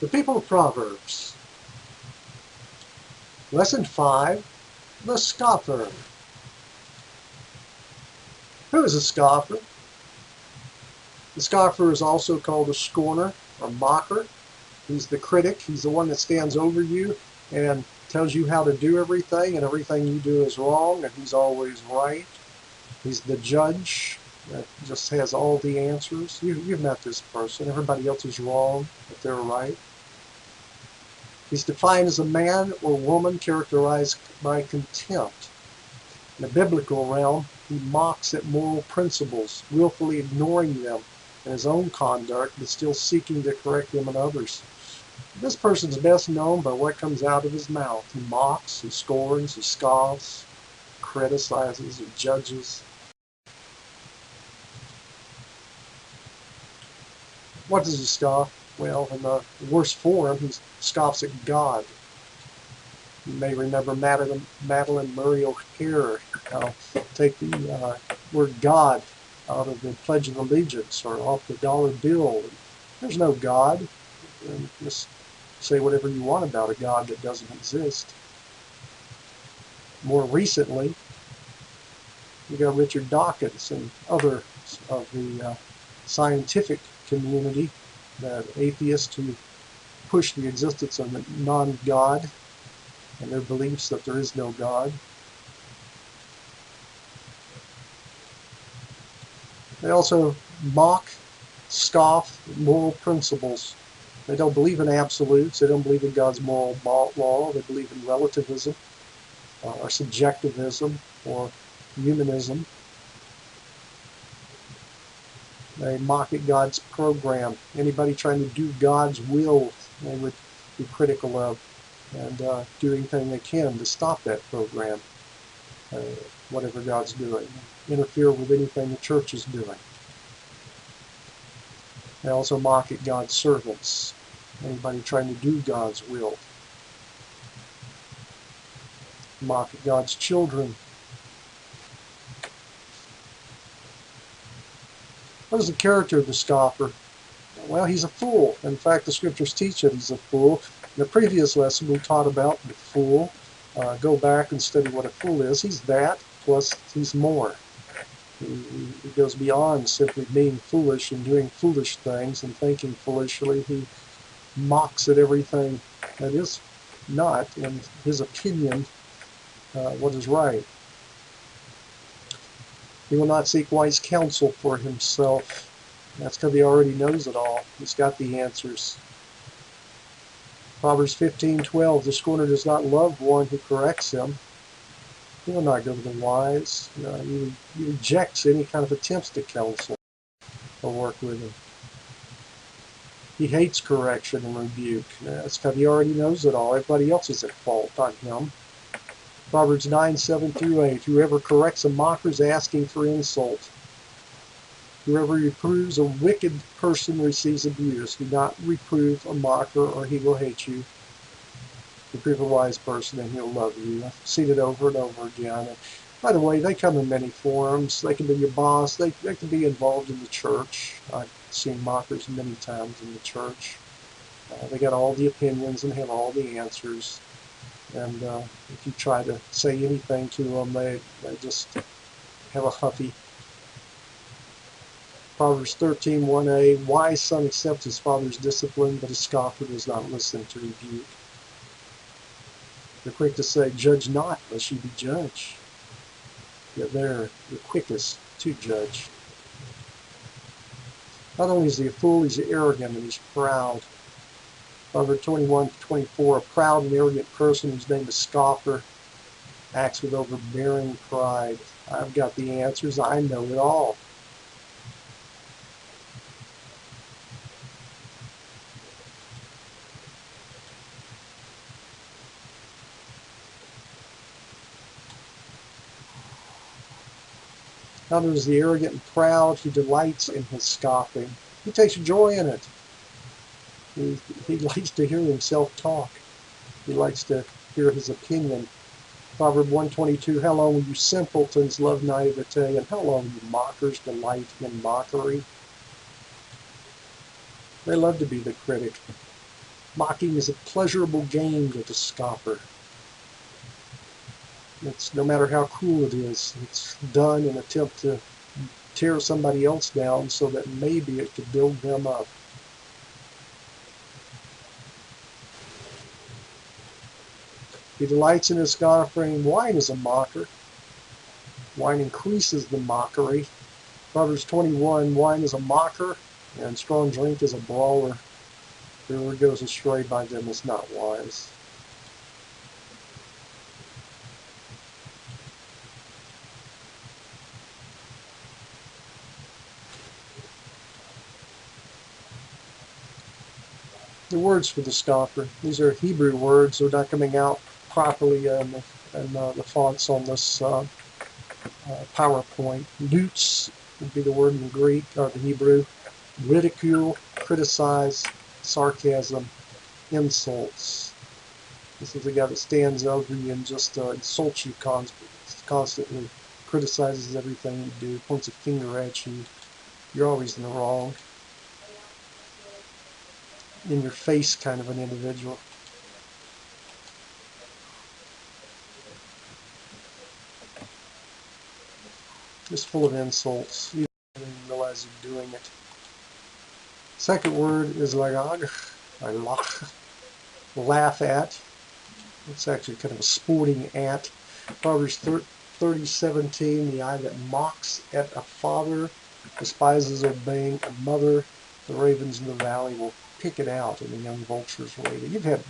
The people of Proverbs. Lesson 5, the scoffer. Who is a scoffer? The scoffer is also called a scorner or mocker. He's the critic. He's the one that stands over you and tells you how to do everything, and everything you do is wrong, and he's always right. He's the judge that just has all the answers. You've met this person. Everybody else is wrong, but they're right. He's defined as a man or woman characterized by contempt. In the biblical realm, he mocks at moral principles, willfully ignoring them in his own conduct, but still seeking to correct them in others. This person is best known by what comes out of his mouth. He mocks, he scorns, he scoffs, criticizes, he judges. What does he scoff? Well, in the worst form, he scoffs at God. You may remember Madeline Murray O'Hare. Take the word God out of the Pledge of Allegiance or off the dollar bill. There's no God. And just say whatever you want about a God that doesn't exist. More recently, you got Richard Dawkins and others of the scientific community, that atheists who push the existence of a non-God and their beliefs that there is no God. They also mock, scoff moral principles. They don't believe in absolutes. They don't believe in God's moral law. They believe in relativism or subjectivism or humanism. They mock at God's program. Anybody trying to do God's will, they would be critical of, and do anything they can to stop that program, whatever God's doing, interfere with anything the church is doing. They also mock at God's servants, anybody trying to do God's will. Mock at God's children. What is the character of the scoffer? Well, he's a fool. In fact, the scriptures teach that he's a fool. In the previous lesson, we taught about the fool. Go back and study what a fool is. He's that, plus he's more. He goes beyond simply being foolish and doing foolish things and thinking foolishly. He mocks at everything that is not, in his opinion, what is right. He will not seek wise counsel for himself. That's because he already knows it all. He's got the answers. Proverbs 15:12, the scorner does not love one who corrects him. He will not go to the wise. He rejects any kind of attempts to counsel or work with him. He hates correction and rebuke. That's because he already knows it all. Everybody else is at fault, not him. Proverbs 9:7-8, whoever corrects a mocker is asking for insult. Whoever reproves a wicked person receives abuse. Do not reprove a mocker or he will hate you. Reprove a wise person and he'll love you. I've seen it over and over again. And by the way, they come in many forms. They can be your boss. They can be involved in the church. I've seen mockers many times in the church. They got all the opinions and have all the answers. And if you try to say anything to them, they just have a huffy. Proverbs 13:1a, wise son accepts his father's discipline, but a scoffer does not listen to rebuke. They're quick to say, judge not, lest you be judged. Yet they're the quickest to judge. Not only is he a fool, he's arrogant and he's proud. Proverbs 21:24, a proud and arrogant person whose name is Scoffer acts with overbearing pride. I've got the answers. I know it all. Not only is he arrogant and proud, he delights in his scoffing. He takes joy in it. He likes to hear himself talk. He likes to hear his opinion. Proverbs 1:22, how long will you simpletons love naivete, and how long will you mockers delight in mockery? They love to be the critic. Mocking is a pleasurable game to the scoffer. It's no matter how cruel it is, it's done in an attempt to tear somebody else down so that maybe it could build them up. He delights in his scoffing. Wine is a mocker. Wine increases the mockery. Proverbs 21, wine is a mocker, and strong drink is a brawler. Whoever goes astray by them is not wise. The words for the scoffer. These are Hebrew words. They're not coming out properly in the fonts on this PowerPoint. Lutz would be the word in Greek or the Hebrew. Ridicule, criticize, sarcasm, insults. This is the guy that stands over you and just insults you constantly, criticizes everything you do, points a finger at you. You're always in the wrong. In your face kind of an individual. Just full of insults. You don't even realize you're doing it. Second word is lagag, or lach, laugh at. It's actually kind of a sporting at. Proverbs 30:17, the eye that mocks at a father despises obeying a mother. The ravens in the valley will pick it out in the young vulture's way.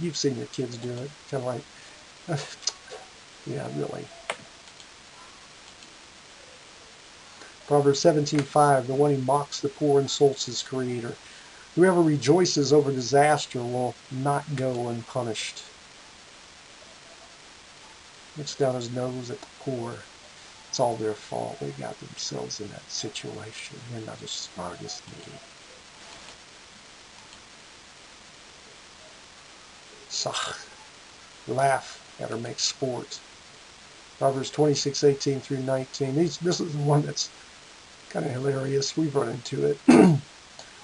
You've seen your kids do it, kind of like, yeah, really. Proverbs 17:5, the one who mocks the poor insults his creator. Whoever rejoices over disaster will not go unpunished. Looks down his nose at the poor. It's all their fault. They got themselves in that situation. They're not as smart as me. Sach. Laugh at or make sport. Proverbs 26:18 through 19. This is the one that's kind of hilarious. We've run into it.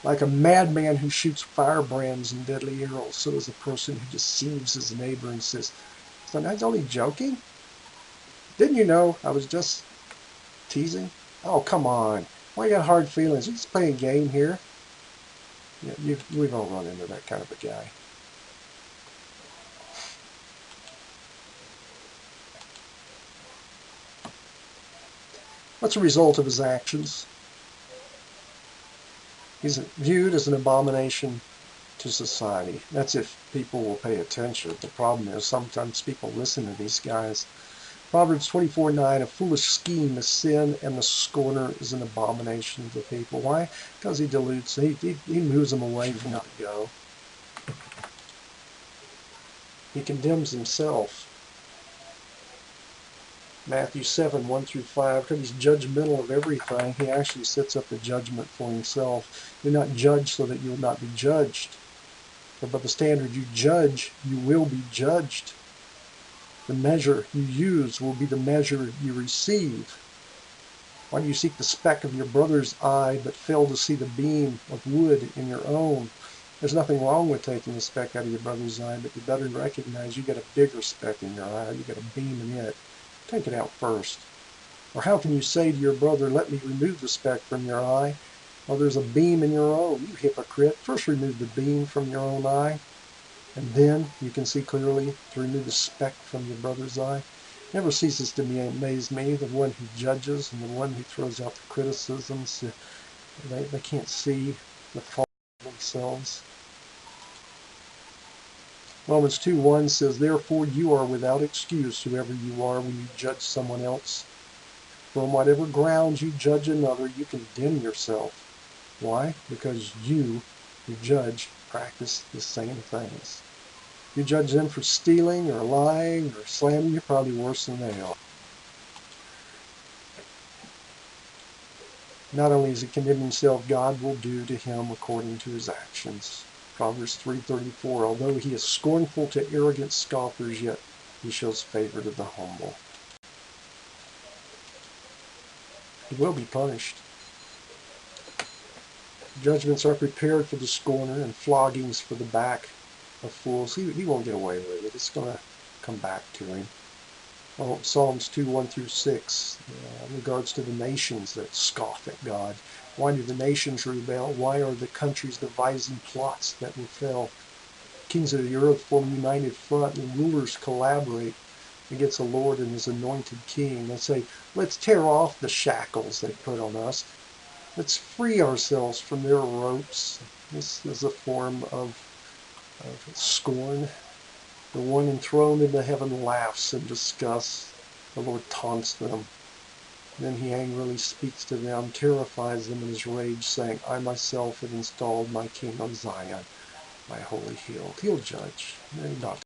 Like a madman who shoots firebrands and deadly arrows, so is a person who deceives his neighbor and says, "So I was only joking? Didn't you know I was just teasing? Oh, come on. Why you got hard feelings? You're just playing a game here." Yeah, we've all run into that kind of a guy. What's the result of his actions? He's viewed as an abomination to society. That's if people will pay attention. The problem is sometimes people listen to these guys. Proverbs 24:9, a foolish scheme is sin, and the scorner is an abomination to people. Why? Because he dilutes, he moves them away from where to go. He condemns himself. Matthew 7:1 through 5, because he's judgmental of everything, he actually sets up a judgment for himself. Do not judge so that you will not be judged. For by the standard you judge, you will be judged. The measure you use will be the measure you receive. Why do you seek the speck of your brother's eye, but fail to see the beam of wood in your own? There's nothing wrong with taking the speck out of your brother's eye, but you better recognize you got a bigger speck in your eye. You got a beam in it. Take it out first. Or how can you say to your brother, "Let me remove the speck from your eye"? Well, there's a beam in your own. You hypocrite. First remove the beam from your own eye, and then you can see clearly to remove the speck from your brother's eye. Never ceases to amaze me, the one who judges and the one who throws out the criticisms. They can't see the fault of themselves. Romans 2:1 says, "Therefore you are without excuse, whoever you are, when you judge someone else. For on whatever grounds you judge another, you condemn yourself." Why? Because you, who judge, practice the same things. You judge them for stealing or lying or slandering, you're probably worse than they are. Not only is he condemning himself, God will do to him according to his actions. Proverbs 3:34, although he is scornful to arrogant scoffers, yet he shows favor to the humble. He will be punished. Judgments are prepared for the scorner and floggings for the back of fools. He won't get away with it. It's going to come back to him. Oh, Psalms 2, 1 through 6, in regards to the nations that scoff at God. Why do the nations rebel? Why are the countries devising plots that will fail? Kings of the earth form a united front, and rulers collaborate against the Lord and his anointed king. They say, let's tear off the shackles they put on us. Let's free ourselves from their ropes. This is a form of scorn. The one enthroned in the heaven laughs in disgust. The Lord taunts them. Then he angrily speaks to them, terrifies them in his rage, saying, I myself have installed my king on Zion, my holy hill. He'll judge. Not.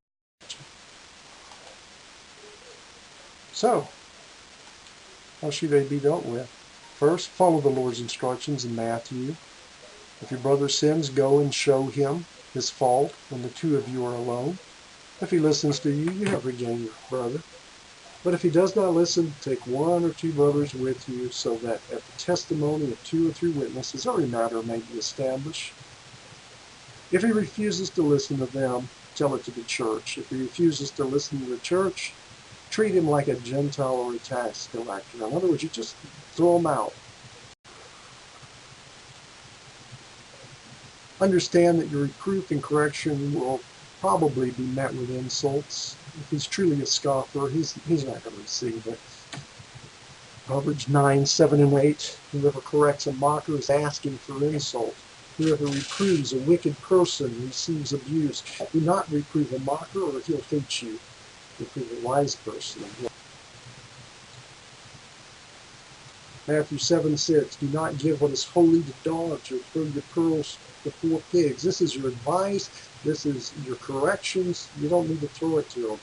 So, how should they be dealt with? First, follow the Lord's instructions in Matthew. If your brother sins, go and show him his fault when the two of you are alone. If he listens to you, you have regained your brother. But if he does not listen, take one or two brothers with you, so that at the testimony of 2 or 3 witnesses every matter may be established. If he refuses to listen to them, tell it to the church. If he refuses to listen to the church, treat him like a Gentile or a tax collector. In other words, you just throw him out. Understand that your reproof and correction will probably be met with insults. If he's truly a scoffer, he's not going to receive it. Proverbs 9, 7 and 8. Whoever corrects a mocker is asking for insult. Whoever reproves a wicked person receives abuse. Do not reprove a mocker, or he'll hate you. Reprove a wise person. Matthew 7, 6. Do not give what is holy to dogs, or throw your pearls before pigs. This is your advice. This is your corrections. You don't need to throw it to them.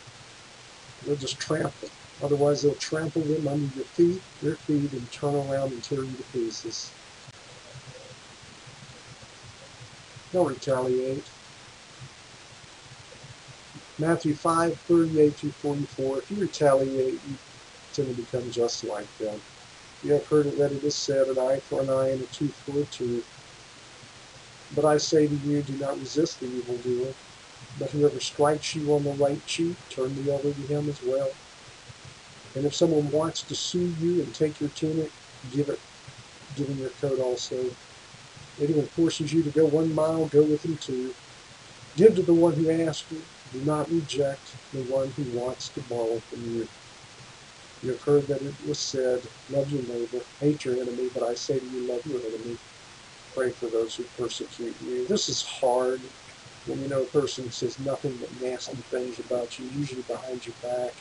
They'll just trample. Otherwise, they'll trample them under their feet, and turn around and tear you to pieces. Don't retaliate. Matthew 5, 38 through 44. If you retaliate, you tend to become just like them. You have heard it that it is said, an eye for an eye and a tooth for a tooth. But I say to you, do not resist the evildoer. But whoever strikes you on the right cheek, turn the other to him as well. And if someone wants to sue you and take your tunic, give him your coat also. If anyone forces you to go 1 mile, go with him 2. Give to the one who asks you. Do not reject the one who wants to borrow from you. You have heard that it was said, love your neighbor, hate your enemy, but I say to you, love your enemy. Pray for those who persecute you. This is hard when you know a person says nothing but nasty things about you, usually behind your back.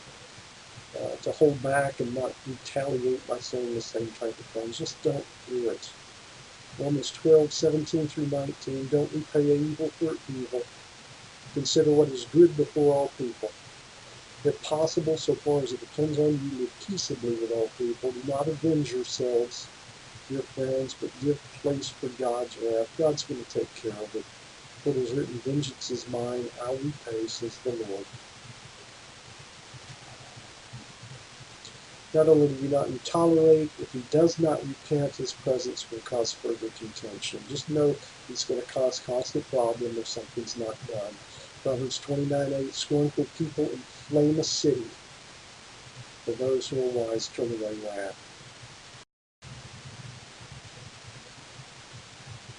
To hold back and not retaliate by saying the same type of things. Just don't do it. Romans 12, 17 through 19. Don't repay evil for evil. Consider what is good before all people. If possible, so far as it depends on you, live peaceably with all people. Do not avenge yourselves, dear friends, but give place for God's wrath. God's going to take care of it. For it is written, vengeance is mine, I'll repay, says the Lord. Not only do you not tolerate, if he does not repent, his presence will cause further contention. Just know it's going to cause constant problem if something's not done. Proverbs 29, 8. Scornful people inflame a city, but those who are wise turn away wrath.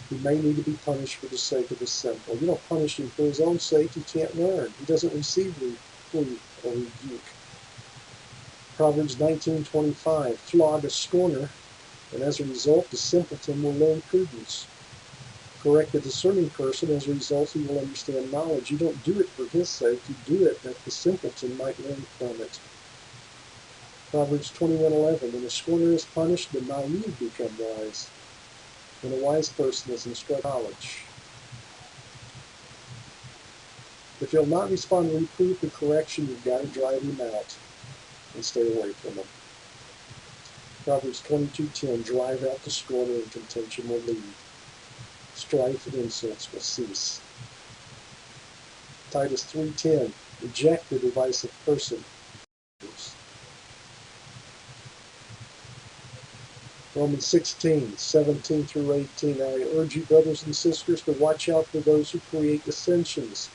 He may need to be punished for the sake of the simple. You don't punish him for his own sake. He can't learn. He doesn't receive reproof or rebuke. Proverbs 19:25. Flog a scorner, and as a result, the simpleton will learn prudence. Correct a discerning person, as a result, he will understand knowledge. You don't do it for his sake. You do it that the simpleton might learn from it. Proverbs 21:11. When a scorner is punished, the naive become wise. When a wise person is instructed knowledge. If he'll not respond to reproof and correction, you've got to drive him out and stay away from him. Proverbs 22:10. Drive out the scorner, and contention will leave. Strife and insults will cease. Titus 3:10. Reject the divisive person. Romans 16:17 through 18. I urge you, brothers and sisters, to watch out for those who create dissensions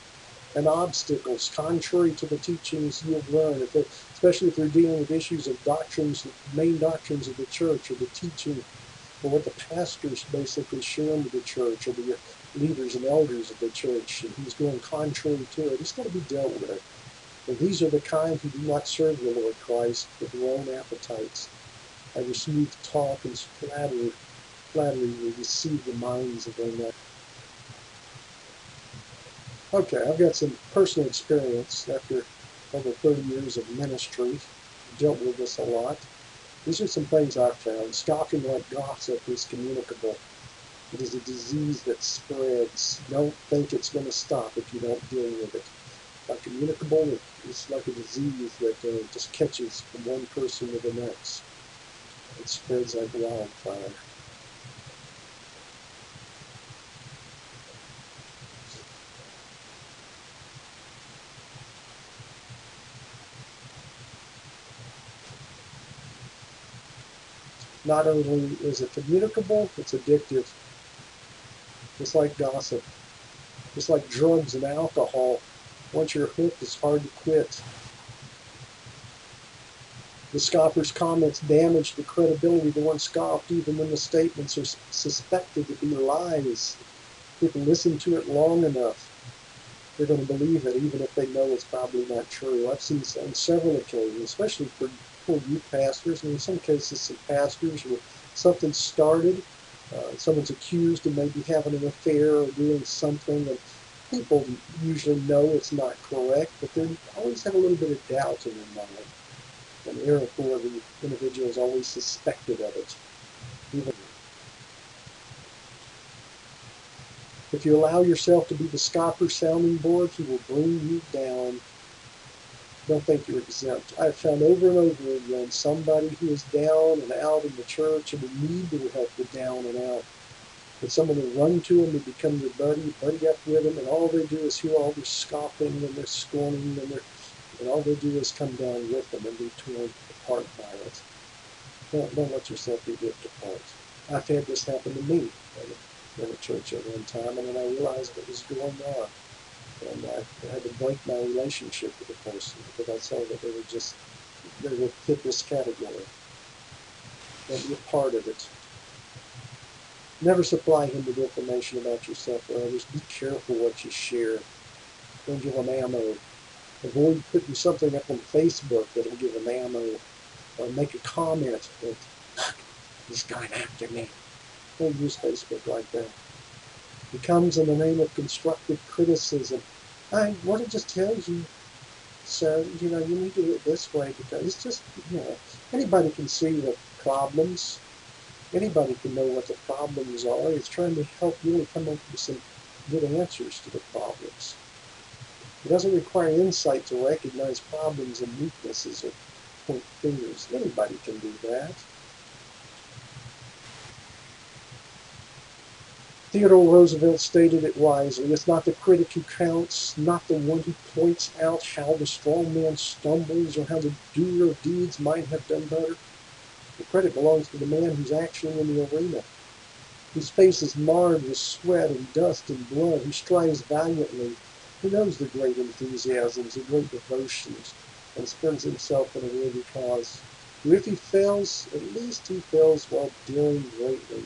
and obstacles contrary to the teachings you have learned, especially if they're dealing with issues of doctrines, main doctrines of the church, or the teaching, or what the pastors basically share into the church, or the leaders and elders of the church, and he's going contrary to it. It's got to be dealt with. And these are the kind who do not serve the Lord Christ, but their own appetites. Either smooth talk and flattery will deceive the minds of their neck. Okay, I've got some personal experience after over 30 years of ministry. Dealt with this a lot. These are some things I've found. Scoffing like gossip is communicable. It is a disease that spreads. Don't think it's going to stop if you don't deal with it. By communicable, it's like a disease that just catches from one person to the next. It spreads like wildfire. Not only is it communicable, it's addictive. Just like gossip. Just like drugs and alcohol. Once you're hooked, it's hard to quit. The scoffer's comments damage the credibility of the one scoffed, even when the statements are suspected to be lies. People listen to it long enough, they're going to believe it, even if they know it's probably not true. I've seen on several occasions, especially for youth pastors, and in some cases some pastors, where something started, someone's accused of maybe having an affair or doing something, and people usually know it's not correct, but they always have a little bit of doubt in their mind. And therefore, the individual is always suspected of it. Even if you allow yourself to be the scoffer sounding board, he will bring you down. Don't think you're exempt. I've found over and over again somebody who is down and out in the church and will need to help the down and out. And someone will run to them and become your buddy up with them, and all they do is hear all their scoffing and their scorning, and all they do is come down with them and be torn apart by it. Don't let yourself be ripped apart. I've had this happen to me in a church at one time, and then I realized what was going on. And I had to break my relationship with the person because I saw that they would fit this category. Don't be a part of it. Never supply him with information about yourself or others. Be careful what you share. Don't give them ammo. Avoid putting something up on Facebook that'll give them ammo, or make a comment that, look, this guy after me. Don't use Facebook like that. It comes in the name of constructive criticism. What it just tells you, so, you need to do it this way, because it's just, anybody can see the problems. Anybody can know what the problems are. It's trying to help really come up with some good answers to the problems. It doesn't require insight to recognize problems and weaknesses or point fingers. Anybody can do that. Theodore Roosevelt stated it wisely. It's not the critic who counts, not the one who points out how the strong man stumbles or how the doer of deeds might have done better. The credit belongs to the man who's actually in the arena, whose face is marred with sweat and dust and blood, who strives valiantly, who knows the great enthusiasms, the great devotions, and spends himself in a worthy cause. For if he fails, at least he fails while daring greatly.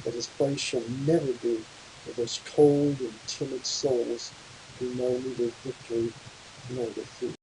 But his place shall never be with those cold and timid souls who know neither victory nor defeat.